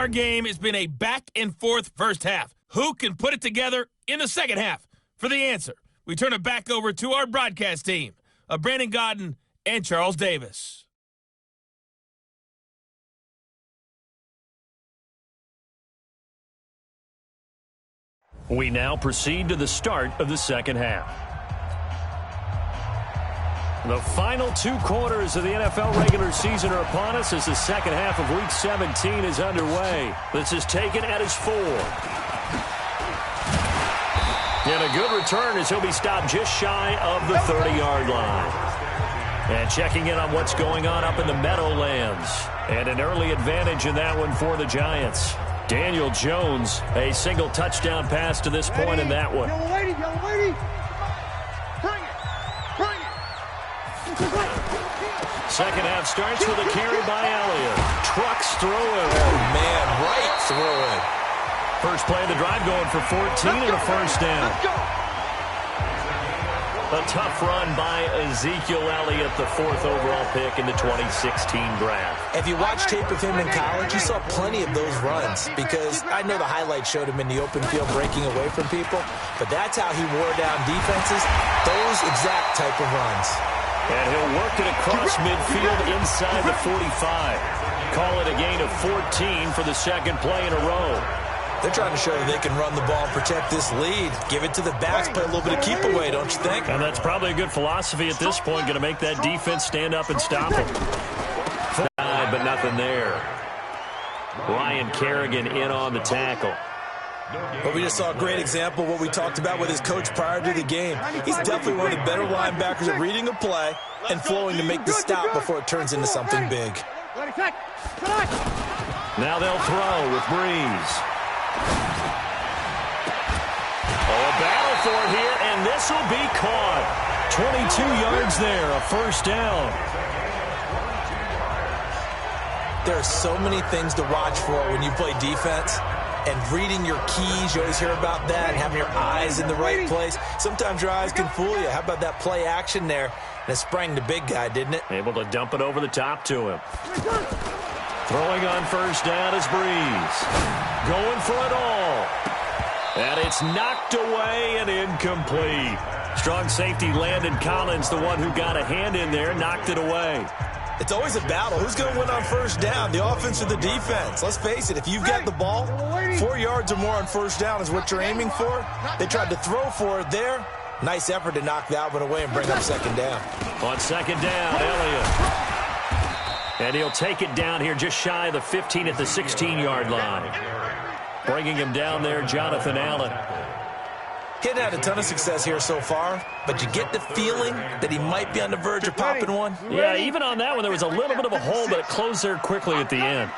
Our game has been a back-and-forth first half. Who can put it together in the second half? For the answer, we turn it back over to our broadcast team of Brandon Godden and Charles Davis. We now proceed to the start of the second half. The final 2 quarters of the NFL regular season are upon us as the second half of Week 17 is underway. This is taken at his 4. And a good return as he'll be stopped just shy of the 30-yard line. And checking in on what's going on up in the Meadowlands. And an early advantage in that one for the Giants. Daniel Jones, a single touchdown pass to this point in that one. Young lady, bring it. Second half starts with a carry by Elliott. Trucks through it. Oh, man, right through it. First play of the drive going for 14 and a first down. A tough run by Ezekiel Elliott, the 4th overall pick in the 2016 draft. If you watch tape of him in college, you saw plenty of those runs because I know the highlights showed him in the open field breaking away from people, but that's how he wore down defenses, those exact type of runs. And he'll work it across midfield inside the 45. Call it a gain of 14 for the second play in a row. They're trying to show that they can run the ball and protect this lead. Give it to the backs, play a little bit of keep away, don't you think? And that's probably a good philosophy at this point, going to make that defense stand up and stop him. But nothing there. Ryan Kerrigan in on the tackle. But we just saw a great example of what we talked about with his coach prior to the game. He's definitely one of the better linebackers at reading a play and flowing to make the stop before it turns into something big. Now they'll throw with Breeze. Oh, a battle for it here, and this will be caught. 22 yards there, a first down. There are so many things to watch for when you play defense. And reading your keys, you always hear about that, and having your eyes in the right place. Sometimes your eyes can fool you. How about that play action there? And it sprang the big guy, didn't it? Able to dump it over the top to him. Throwing on first down is Breeze. Going for it all. And it's knocked away and incomplete. Strong safety Landon Collins, the one who got a hand in there, knocked it away. It's always a battle. Who's going to win on first down, the offense or the defense? Let's face it, if you've got the ball, 4 yards or more on first down is what you're aiming for. They tried to throw for it there. Nice effort to knock that one away and bring up second down. On second down, Elliott. And he'll take it down here just shy of the 15 at the 16-yard line. Bringing him down there, Jonathan Allen. He hadn't had a ton of success here so far, but you get the feeling that he might be on the verge of popping one. Yeah, even on that one, there was a little bit of a hole, but it closed there quickly at the end.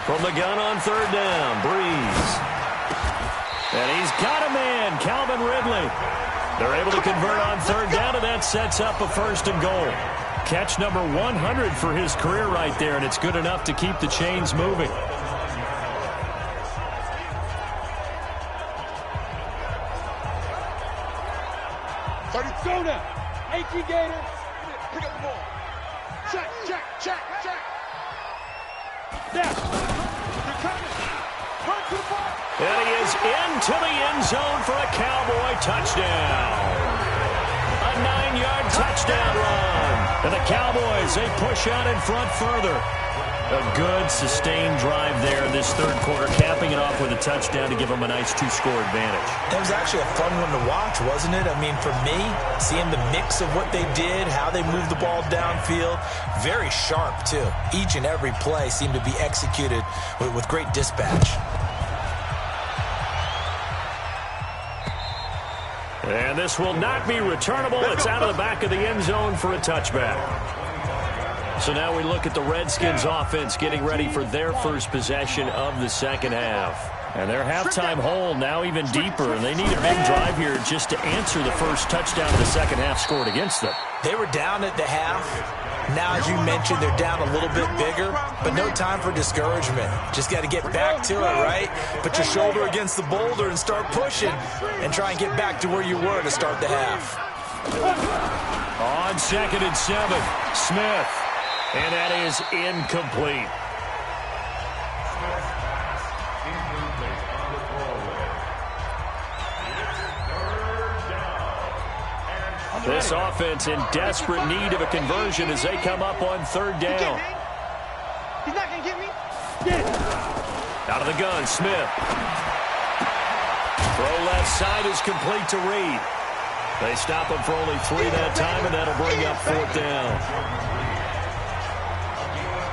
From the gun on third down, Breeze. And he's got a man, Calvin Ridley. They're able to convert on third down, and that sets up a first and goal. Catch number 100 for his career right there, and it's good enough to keep the chains moving. Go now. 18 Gator. Pick up the ball. Check. Dash. You're coming. Run to the ball. And he is into the end zone for a Cowboy touchdown. A 9-yard touchdown run. And the Cowboys, they push out in front further. A good, sustained drive there in this third quarter, capping it off with a touchdown to give them a nice 2-score advantage. It was actually a fun one to watch, wasn't it? I mean, for me, seeing the mix of what they did, how they moved the ball downfield, very sharp, too. Each and every play seemed to be executed with great dispatch. And this will not be returnable. It's out of the back of the end zone for a touchback. So now we look at the Redskins offense getting ready for their first possession of the second half. And their halftime hole now even deeper, and they need a big drive here just to answer the first touchdown the second half scored against them. They were down at the half. Now, as you mentioned, they're down a little bit bigger, but no time for discouragement. Just got to get back to it, right? Put your shoulder against the boulder and start pushing and try and get back to where you were to start the half. On 2nd and 7, Smith. And that is incomplete. This offense in desperate need of a conversion as they come up on third down. He's not going to get me. Out of the gun, Smith. Throw left side is complete to Reed. They stop him for only 3 that time, and that'll bring up fourth down.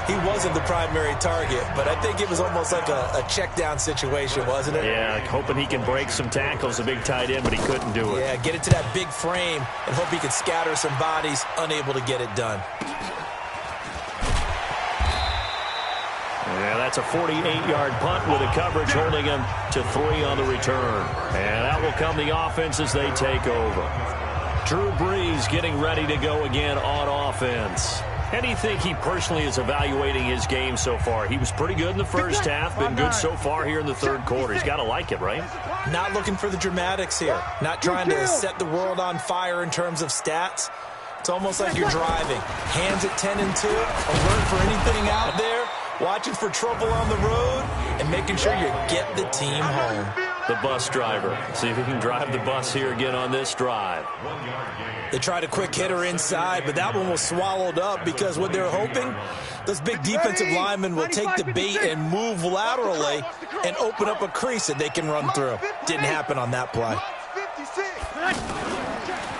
He wasn't the primary target, but I think it was almost like a check down situation, wasn't it? Yeah, hoping he can break some tackles, a big tight end, but he couldn't do it. Yeah, get it to that big frame and hope he can scatter some bodies, unable to get it done. Yeah, that's a 48-yard punt with a coverage holding him to 3 on the return. And that will come the offense as they take over. Drew Brees getting ready to go again on offense. How do you think he personally is evaluating his game so far? He was pretty good in the first half, been good so far here in the third quarter. He's got to like it, right? Not looking for the dramatics here. Not trying to set the world on fire in terms of stats. It's almost like you're driving. Hands at 10 and 2, alert for anything out there, watching for trouble on the road, and making sure you get the team home. The bus driver. See if he can drive the bus here again on this drive. They tried a quick hitter inside, but that one was swallowed up because what they're hoping, those big defensive linemen will take the bait and move laterally and open up a crease that they can run through. Didn't happen on that play.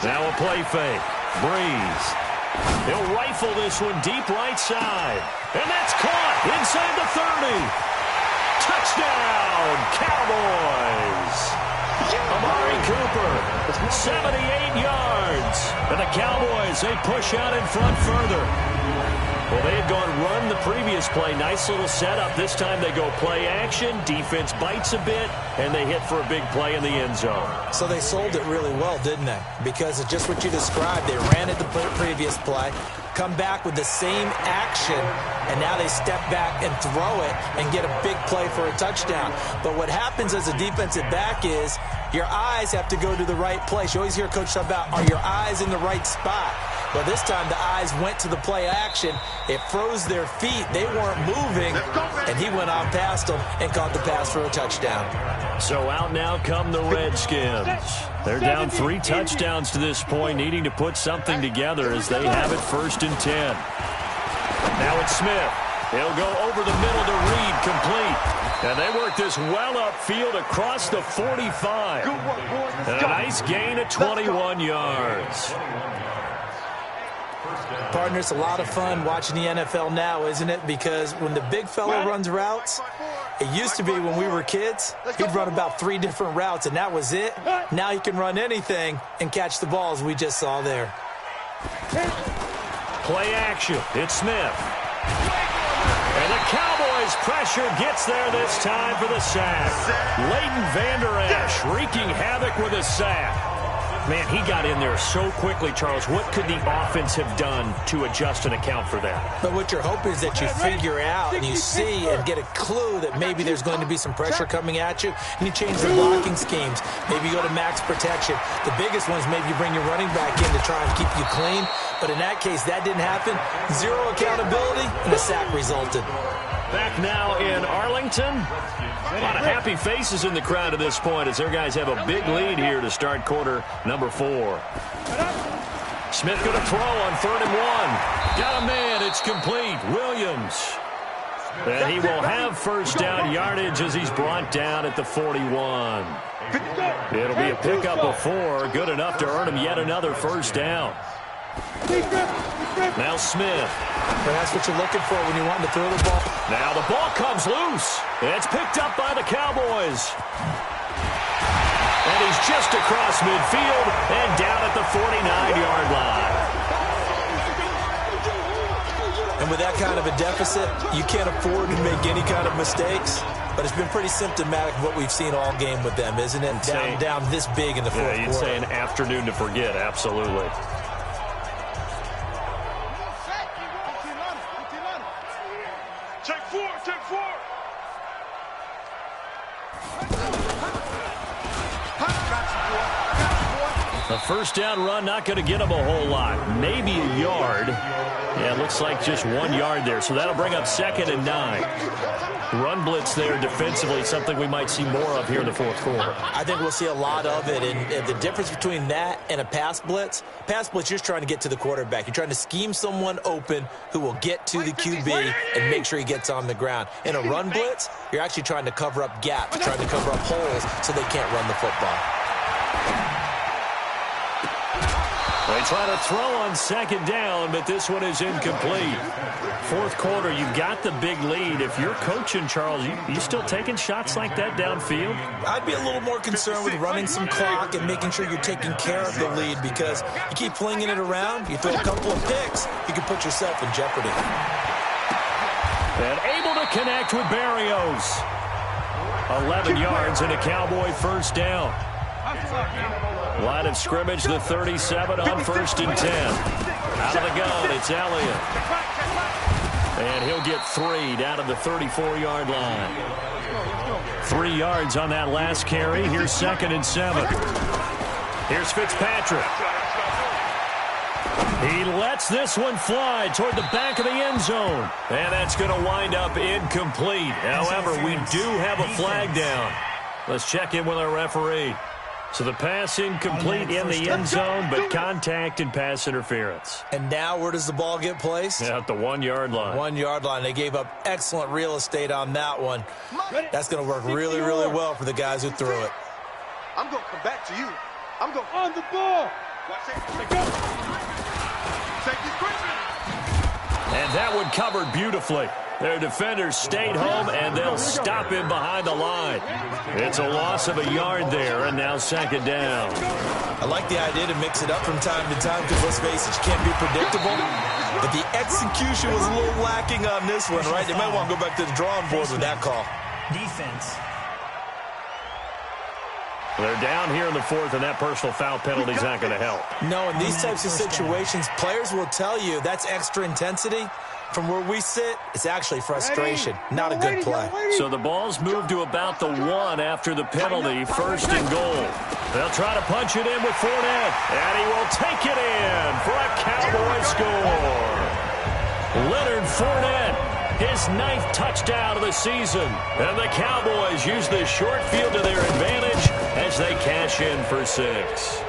Now a play fake. Breeze. He'll rifle this one deep right side. And that's caught inside the 30. Touchdown, Cowboys. Amari Cooper, 78 yards. And the Cowboys, they push out in front further. Well, they had gone run the previous play. Nice little setup. This time they go play action. Defense bites a bit, and they hit for a big play in the end zone. So they sold it really well, didn't they? Because of just what you described. They ran it the previous play, come back with the same action, and now they step back and throw it and get a big play for a touchdown. But what happens as a defensive back is your eyes have to go to the right place. You always hear Coach talk about, are your eyes in the right spot? Well, this time the eyes went to the play action. It froze their feet. They weren't moving, and he went on past them and caught the pass for a touchdown. So out now come the Redskins. They're down 3 touchdowns to this point, needing to put something together as they have it 1st and 10. Now it's Smith. He'll go over the middle to Reed, complete. And they work this well upfield across the 45. And a nice gain of 21 yards. Partner, it's a lot of fun watching the NFL now, isn't it? Because when the big fella runs routes, it used to be when we were kids, he'd run about 3 different routes, and that was it. Now he can run anything and catch the balls we just saw there. Play action. It's Smith. And the Cowboys pressure gets there this time for the sack. Leighton Vander Esch wreaking havoc with a sack. Man, he got in there so quickly, Charles. What could the offense have done to adjust and account for that? But what you're hoping is that you figure out and you see and get a clue that maybe there's going to be some pressure coming at you, and you change the blocking schemes. Maybe you go to max protection. The biggest one is maybe you bring your running back in to try and keep you clean. But in that case, that didn't happen. 0 accountability, and a sack resulted. Back now in Arlington. A lot of happy faces in the crowd at this point as their guys have a big lead here to start quarter number 4. Smith going to throw on 3rd and 1. Got a man. It's complete. Williams. And he will have first down yardage as he's brought down at the 41. It'll be a pickup of 4. Good enough to earn him yet another first down. Now Smith. But that's what you're looking for when you want to throw the ball. Now the ball comes loose. It's picked up by the Cowboys. And he's just across midfield and down at the 49-yard line. And with that kind of a deficit, you can't afford to make any kind of mistakes. But it's been pretty symptomatic of what we've seen all game with them, isn't it? Down this big in the fourth quarter. You'd say an afternoon to forget, absolutely. A first down run, not going to get him a whole lot. Maybe a yard. Yeah, it looks like just 1 yard there, so that'll bring up 2nd and 9. Run blitz there defensively, something we might see more of here in the fourth quarter. I think we'll see a lot of it, and the difference between that and a pass blitz, you're just trying to get to the quarterback. You're trying to scheme someone open who will get to the QB and make sure he gets on the ground. In a run blitz, you're actually trying to cover up gaps, trying to cover up holes so they can't run the football. They try to throw on 2nd down, but this one is incomplete. Fourth quarter, you've got the big lead. If you're coaching, Charles, you still taking shots like that downfield? I'd be a little more concerned with running some clock and making sure you're taking care of the lead, because you keep flinging it around, you throw a couple of picks, you can put yourself in jeopardy. And able to connect with Barrios. 11 yards and a Cowboy first down. Line of scrimmage, the 37 on 1st and 10. Out of the gun, it's Elliott. And he'll get 3 down to the 34-yard line. 3 yards on that last carry. Here's 2nd and 7. Here's Fitzpatrick. He lets this one fly toward the back of the end zone. And that's going to wind up incomplete. However, we do have a flag down. Let's check in with our referee. So the pass incomplete in the end zone, but contact and pass interference. And now where does the ball get placed? At the 1 yard line. 1 yard line. They gave up excellent real estate on that one. That's going to work really, really well for the guys who threw it. I'm going to come back to you. I'm going on the ball. And that one covered beautifully. Their defenders stayed home, and they'll stop him behind the line. It's a loss of a yard there, and now 2nd down. I like the idea to mix it up from time to time, because let's face it, you can't be predictable. But the execution was a little lacking on this one, right? They might want to go back to the drawing board with that call. Defense. They're down here in the 4th, and that personal foul penalty is not going to help. No, in these types of situations, players will tell you that's extra intensity. From where we sit, it's actually frustration. Not a good play. So the ball's moved to about the 1 after the penalty, 1st and goal. They'll try to punch it in with Fournette, and he will take it in for a Cowboy score. Leonard Fournette, his 9th touchdown of the season. And the Cowboys use this short field to their advantage as they cash in for 6.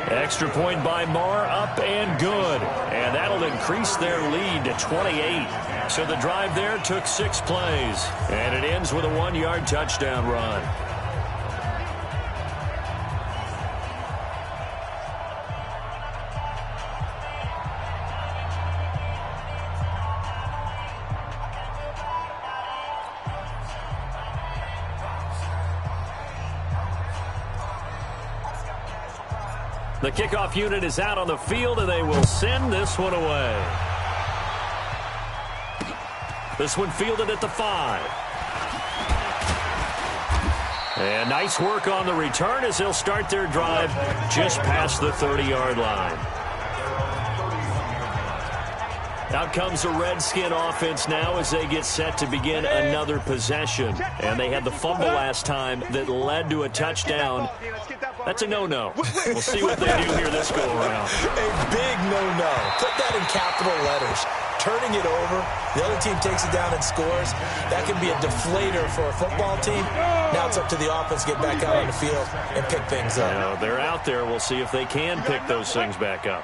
Extra point by Marr, up and good. And that'll increase their lead to 28. So the drive there took 6 plays. And it ends with a 1-yard touchdown run. The kickoff unit is out on the field, and they will send this one away. This one fielded at the 5. And nice work on the return as they'll start their drive just past the 30-yard line. Out comes the Redskin offense now as they get set to begin another possession. And they had the fumble last time that led to a touchdown. That's a no-no. We'll see what they do here this go-around. A big no-no. Put that in capital letters. Turning it over, the other team takes it down and scores. That can be a deflator for a football team. Now it's up to the offense to get back out on the field and pick things up. Now, they're out there. We'll see if they can pick those things back up.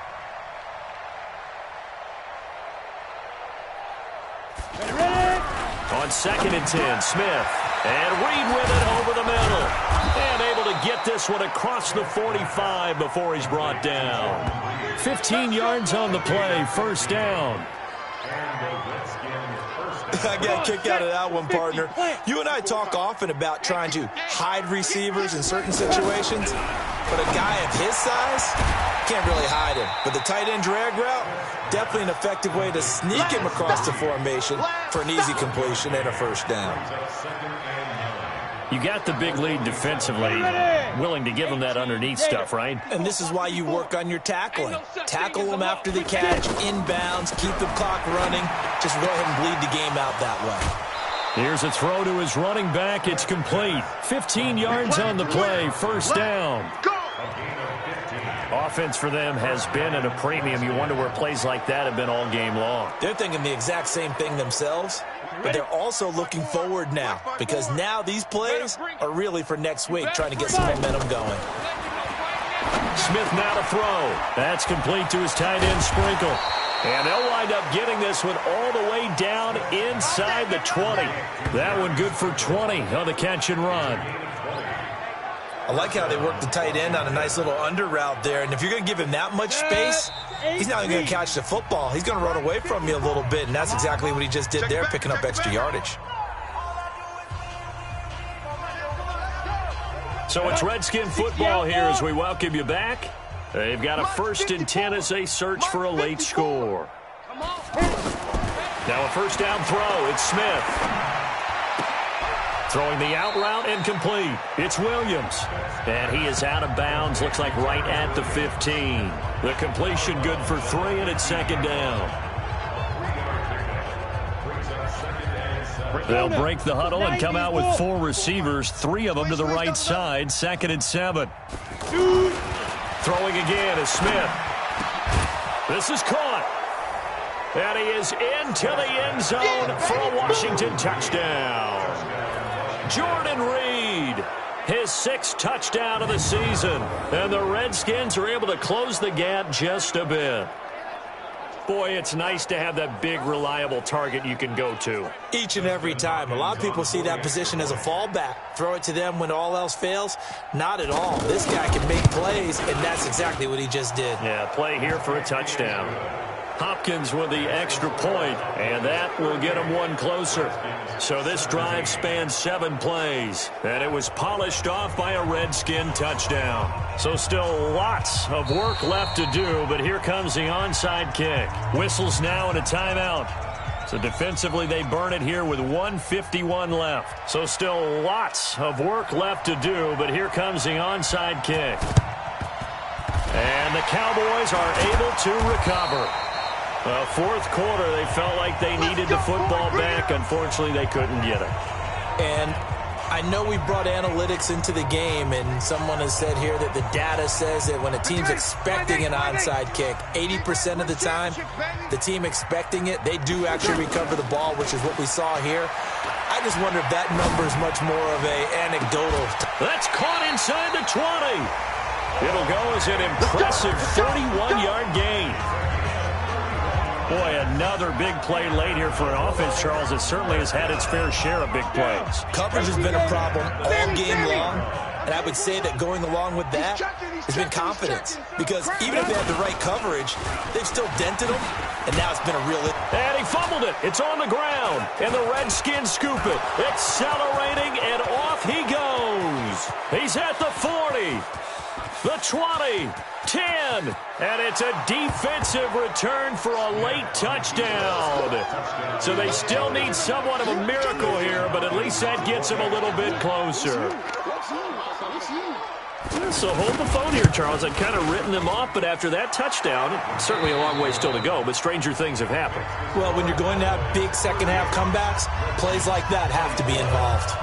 On 2nd and 10, Smith. And Reed with it over the middle. And able to get this one across the 45 before he's brought down. 15 yards on the play, 1st down. I got a kick out of that one, partner. You and I talk often about trying to hide receivers in certain situations, but a guy of his size can't really hide him. But the tight end drag route, definitely an effective way to sneak him across the formation for an easy completion and a 1st down. You got the big lead defensively, willing to give them that underneath stuff, right? And this is why you work on your tackling. Tackle them after the catch, inbounds, keep the clock running. Just go ahead and bleed the game out that way. Here's a throw to his running back. It's complete. 15 yards on the play, 1st down. Offense for them has been at a premium. You wonder where plays like that have been all game long. They're thinking the exact same thing themselves, but they're also looking forward now because now these plays are really for next week, trying to get some momentum going. Smith now to throw. That's complete to his tight end, Sprinkle. And they'll wind up getting this one all the way down inside the 20. That one good for 20 on the catch and run. I like how they work the tight end on a nice little under route there. And if you're going to give him that much space, he's not going to catch the football. He's going to run away from you a little bit, and that's exactly what he just did there, picking up extra yardage. So it's Redskin football here as we welcome you back. They've got a 1st and 10 as they search for a late score. Now a first down throw. It's Smith. Throwing the out route and complete. It's Williams. And he is out of bounds. Looks like right at the 15. The completion good for 3, and it's 2nd down. They'll break the huddle and come out with 4 receivers, 3 of them to the right side. 2nd and 7. Throwing again is Smith. This is caught. And he is into the end zone for a Washington touchdown. Jordan Reed, his 6th touchdown of the season. And the Redskins are able to close the gap just a bit. Boy, it's nice to have that big, reliable target you can go to. Each and every time. A lot of people see that position as a fallback. Throw it to them when all else fails. Not at all. This guy can make plays, and that's exactly what he just did. Yeah, play here for a touchdown. Hopkins with the extra point, and that will get him 1 closer. So this drive spans 7 plays, and it was polished off by a Redskin touchdown. So still lots of work left to do, but here comes the onside kick. Whistles now and a timeout. So defensively, they burn it here with 1:51 left. So still lots of work left to do, but here comes the onside kick. And the Cowboys are able to recover. Well, 4th quarter, they felt like they needed the football back. Unfortunately, they couldn't get it. And I know we brought analytics into the game, and someone has said here that the data says that when a team's expecting an onside kick, 80% of the time, the team expecting it, they do actually recover the ball, which is what we saw here. I just wonder if that number is much more of a anecdotal. That's caught inside the 20. It'll go as an impressive 31-yard gain. Boy, another big play late here for an offense, Charles, that certainly has had its fair share of big plays. Coverage has been a problem all game long, and I would say that going along with that has been confidence. Because even if they had the right coverage, they've still dented them, and now it's been a real... And he fumbled it. It's on the ground, and the Redskins scoop it. Accelerating, and off he goes. He's at the 40, the 20, 10, and it's a defensive return for a late touchdown. So they still need somewhat of a miracle here, but at least that gets them a little bit closer. So hold the phone here, Charles. I'd kind of written them off, but after that touchdown, certainly a long way still to go, but stranger things have happened. Well, when you're going to have big second-half comebacks, plays like that have to be involved.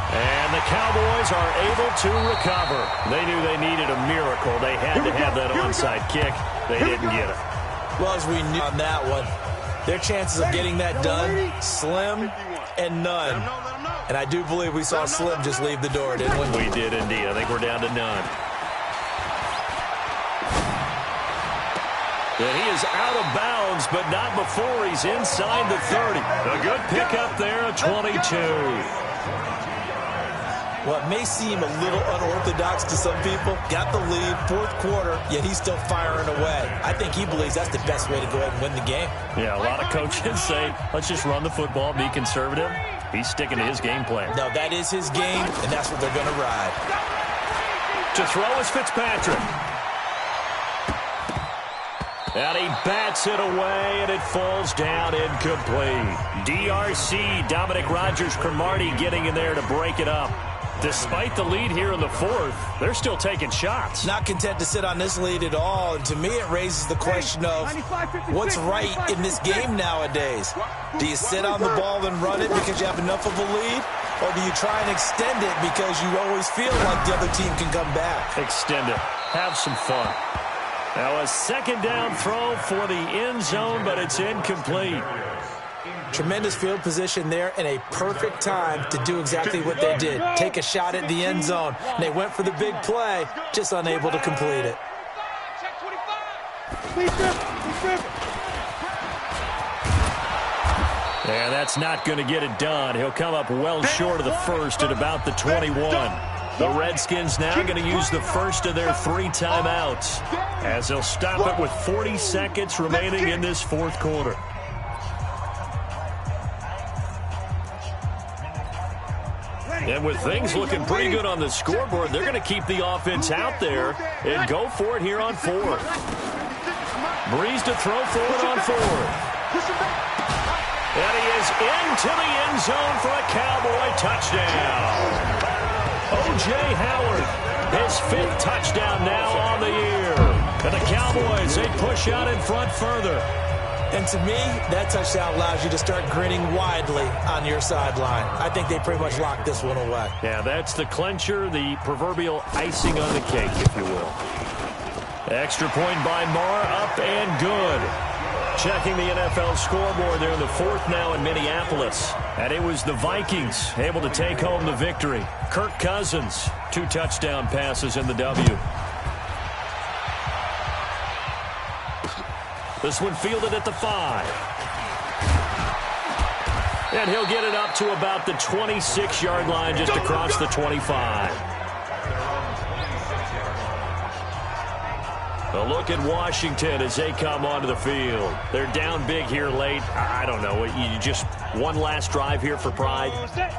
And the Cowboys are able to recover. They knew they needed a miracle. They had to have that onside kick. They didn't get it. Well, as we knew on that one, their chances of getting that done, slim and none. And I do believe we saw Slim just leave the door, didn't we? We did indeed. I think we're down to none. And he is out of bounds, but not before he's inside the 30. A good pickup there, a 22. Well, it may seem a little unorthodox to some people. Got the lead, 4th quarter, yet he's still firing away. I think he believes that's the best way to go ahead and win the game. Yeah, a lot of coaches say, let's just run the football, be conservative. He's sticking to his game plan. No, that is his game, and that's what they're going to ride. To throw is Fitzpatrick. And he bats it away, and it falls down incomplete. DRC, Dominic Rodgers-Cromartie getting in there to break it up. Despite the lead here in the 4th, they're still taking shots. Not content to sit on this lead at all. And to me, it raises the question of what's right in this game nowadays. Do you sit on the ball and run it because you have enough of a lead? Or do you try and extend it because you always feel like the other team can come back? Extend it. Have some fun. Now a second down throw for the end zone, but it's incomplete. Tremendous field position there and a perfect time to do exactly what they did. Take a shot at the end zone. And they went for the big play, just unable to complete it. Yeah, that's not going to get it done. He'll come up well short of the first at about the 21. The Redskins now going to use the first of their 3 timeouts as they'll stop it with 40 seconds remaining in this fourth quarter. And with things looking pretty good on the scoreboard, they're going to keep the offense out there and go for it here on fourth. Breeze to throw for it on fourth. And he is into the end zone for a Cowboy touchdown. O.J. Howard, his 5th touchdown now on the year. And the Cowboys, they push out in front further. And to me, that touchdown allows you to start grinning widely on your sideline. I think they pretty much locked this one away. Yeah, that's the clincher, the proverbial icing on the cake, if you will. Extra point by Marr, up and good. Checking the NFL scoreboard there in the fourth now in Minneapolis. And it was the Vikings able to take home the victory. Kirk Cousins, 2 touchdown passes in the W. This one fielded at the 5. And he'll get it up to about the 26-yard line just across the 25. A look at Washington as they come onto the field. They're down big here late. I don't know. You just one last drive here for pride?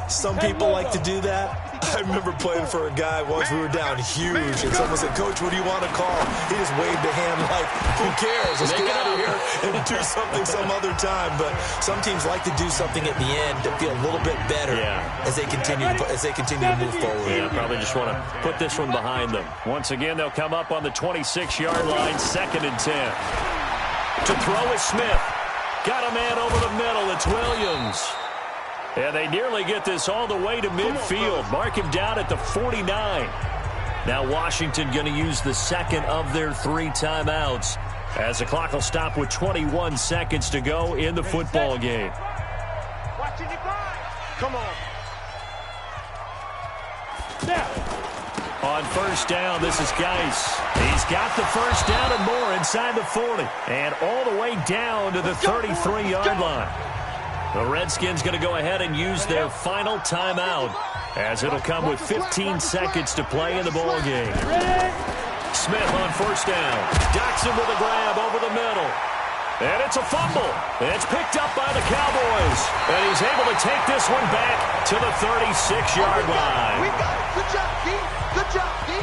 Some people like to do that. I remember playing for a guy once. We were down huge, and someone said, "Coach, what do you want to call?" He just waved a hand like, "Who cares? Let's get out of here and do something some other time." But some teams like to do something at the end to feel a little bit better as they continue to move forward. Yeah, probably just want to put this one behind them. Once again, they'll come up on the 26-yard line, 2nd and 10. To throw is Smith. Got a man over the middle. It's Williams. And they nearly get this all the way to midfield. Mark him down at the 49. Now Washington going to use the second of their 3 timeouts as the clock will stop with 21 seconds to go in the football game. Come on. On first down, this is Geis. He's got the first down and more inside the 40. And all the way down to the 33-yard line. The Redskins going to go ahead and use their final timeout as it'll come with 15 seconds to play in the ball game. Smith on first down. Docks him with a grab over the middle. And it's a fumble. And it's picked up by the Cowboys. And he's able to take this one back to the 36-yard line. We got it. Good job, D. Good job, D.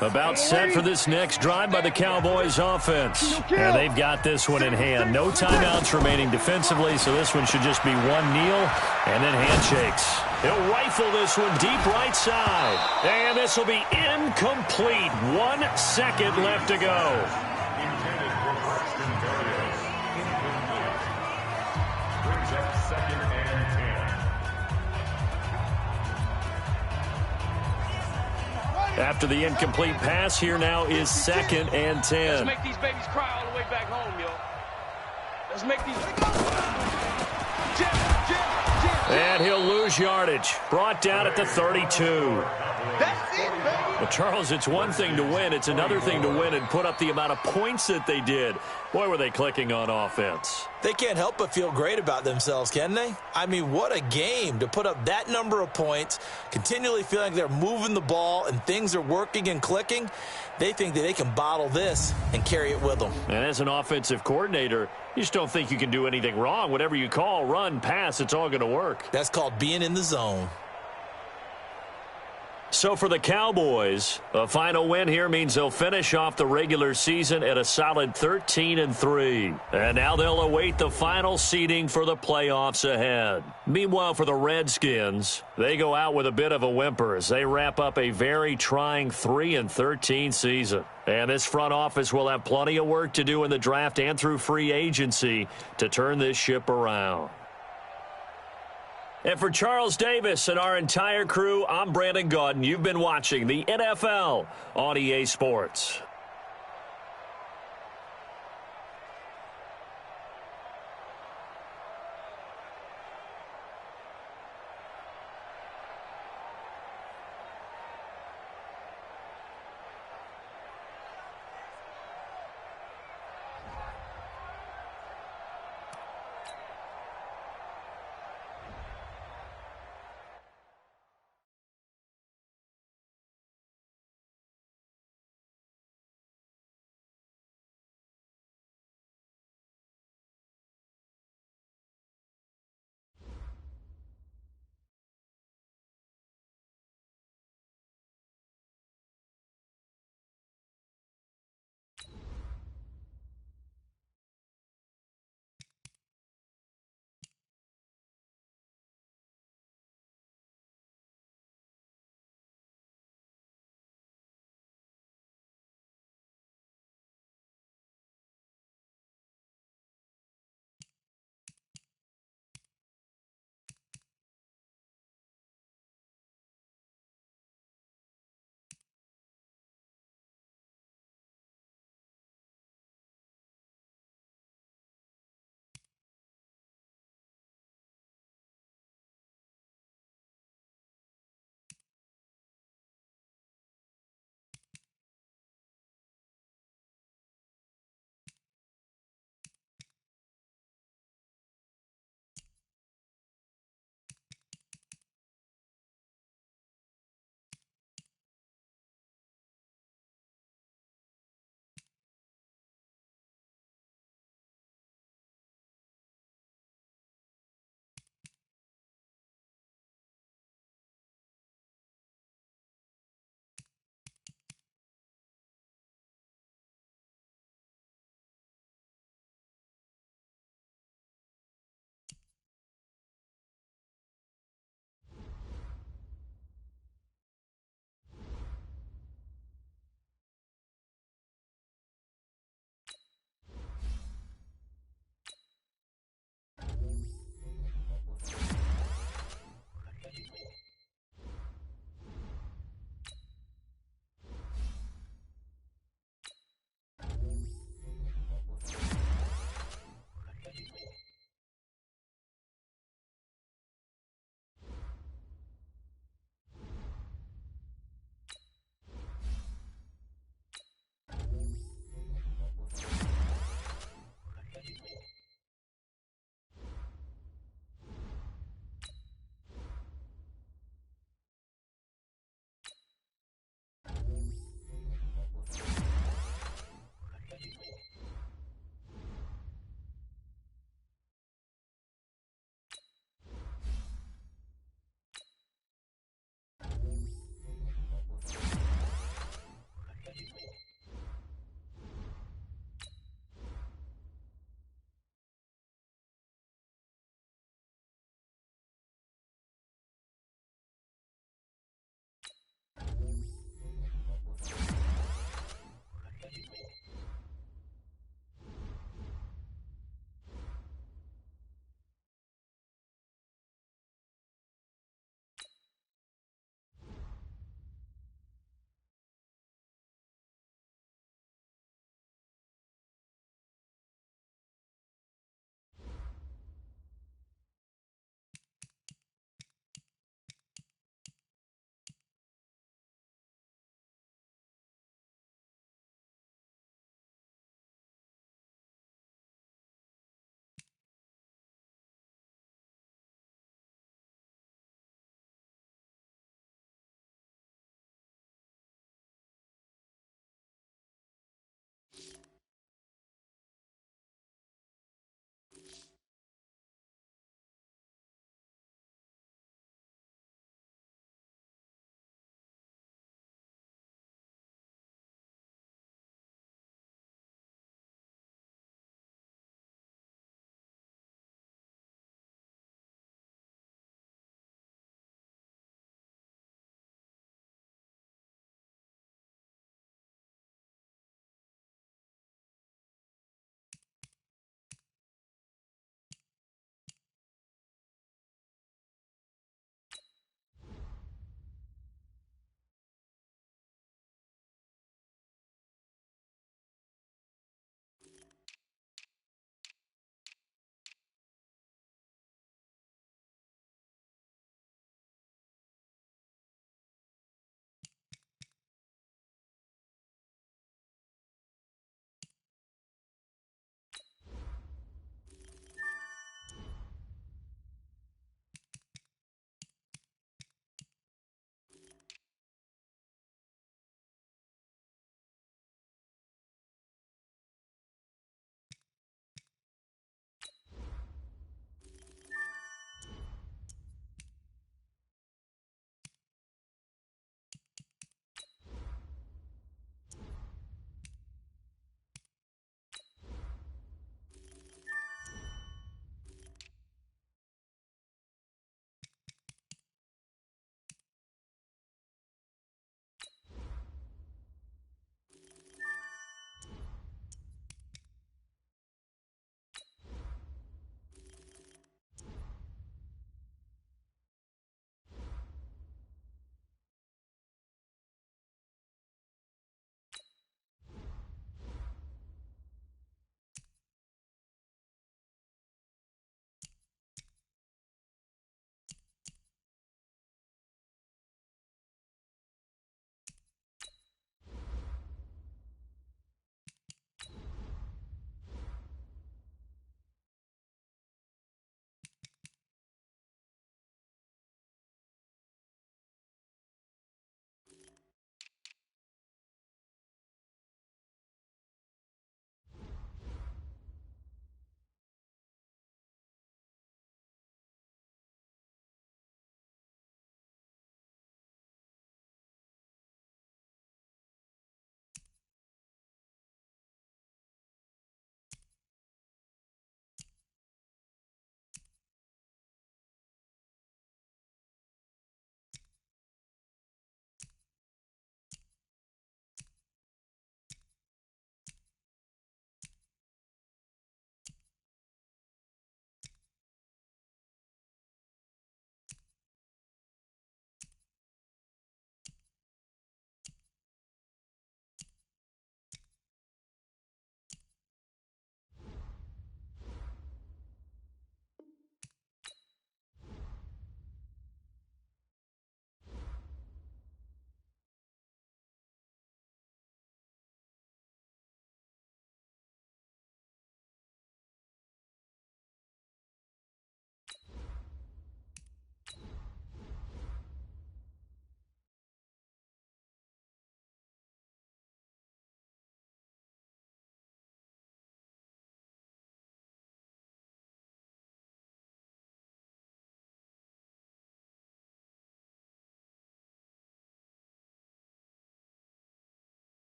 About set for this next drive by the Cowboys offense. And they've got this one in hand. No timeouts remaining defensively, so this one should just be one kneel and then handshakes. He'll rifle this one deep right side. And this will be incomplete. 1 second left to go. After the incomplete pass, here now is 2nd and 10. Let's make these babies cry all the way back home, yo. Let's make these... And he'll lose yardage. Brought down at the 32. That's it, baby. Well, Charles, it's one thing to win. It's another thing to win and put up the amount of points that they did. Boy, were they clicking on offense. They can't help but feel great about themselves, can they? I mean, what a game to put up that number of points, continually feeling like they're moving the ball and things are working and clicking. They think that they can bottle this and carry it with them. And as an offensive coordinator, you just don't think you can do anything wrong. Whatever you call, run, pass, it's all going to work. That's called being in the zone. So for the Cowboys, a final win here means they'll finish off the regular season at a solid 13-3. And now they'll await the final seeding for the playoffs ahead. Meanwhile, for the Redskins, they go out with a bit of a whimper as they wrap up a very trying 3-13 season. And this front office will have plenty of work to do in the draft and through free agency to turn this ship around. And for Charles Davis and our entire crew, I'm Brandon Gaudin. You've been watching the NFL on EA Sports.